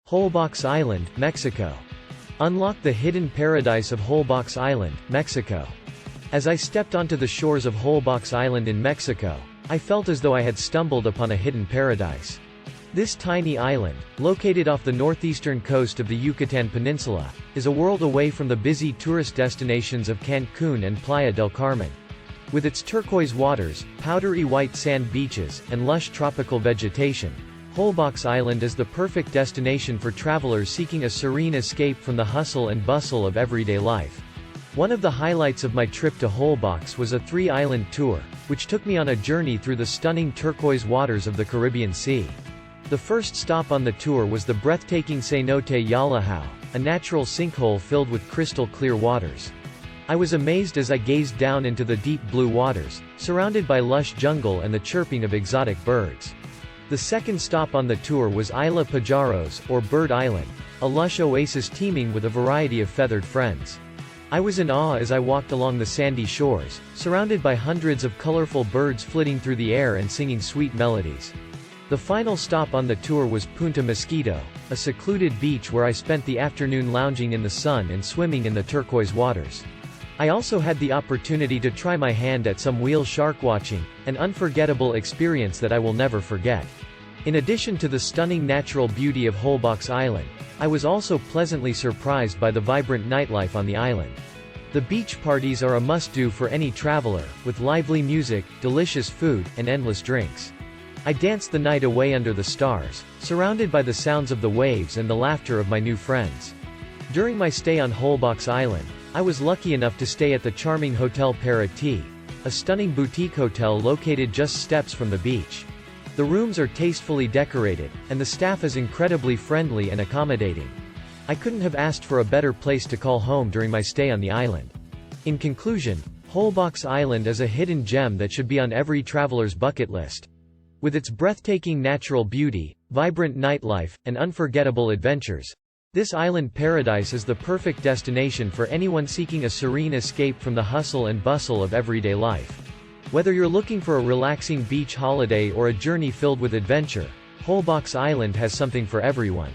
Holbox Island, Mexico. Unlock the hidden paradise of Holbox Island, Mexico. As I stepped onto the shores of Holbox Island in Mexico, I felt as though I had stumbled upon a hidden paradise. This tiny island, located off the northeastern coast of the Yucatan Peninsula, is a world away from the busy tourist destinations of Cancun and Playa del Carmen. With its turquoise waters, powdery white sand beaches, and lush tropical vegetation, Holbox Island is the perfect destination for travelers seeking a serene escape from the hustle and bustle of everyday life. One of the highlights of my trip to Holbox was a 3-island tour, which took me on a journey through the stunning turquoise waters of the Caribbean Sea. The first stop on the tour was the breathtaking Cenote Yalajao, a natural sinkhole filled with crystal clear waters. I was amazed as I gazed down into the deep blue waters, surrounded by lush jungle and the chirping of exotic birds. The second stop on the tour was Isla Pajaros, or Bird Island, a lush oasis teeming with a variety of feathered friends. I was in awe as I walked along the sandy shores, surrounded by hundreds of colorful birds flitting through the air and singing sweet melodies. The final stop on the tour was Punta Mosquito, a secluded beach where I spent the afternoon lounging in the sun and swimming in the turquoise waters. I also had the opportunity to try my hand at some whale shark watching, an unforgettable experience that I will never forget. In addition to the stunning natural beauty of Holbox Island, I was also pleasantly surprised by the vibrant nightlife on the island. The beach parties are a must-do for any traveler, with lively music, delicious food, and endless drinks. I danced the night away under the stars, surrounded by the sounds of the waves and the laughter of my new friends. During my stay on Holbox Island, I was lucky enough to stay at the charming Hotel Parati, a stunning boutique hotel located just steps from the beach. The rooms are tastefully decorated, and the staff is incredibly friendly and accommodating. I couldn't have asked for a better place to call home during my stay on the island. In conclusion, Holbox Island is a hidden gem that should be on every traveler's bucket list. With its breathtaking natural beauty, vibrant nightlife, and unforgettable adventures, this island paradise is the perfect destination for anyone seeking a serene escape from the hustle and bustle of everyday life. Whether you're looking for a relaxing beach holiday or a journey filled with adventure, Holbox Island has something for everyone.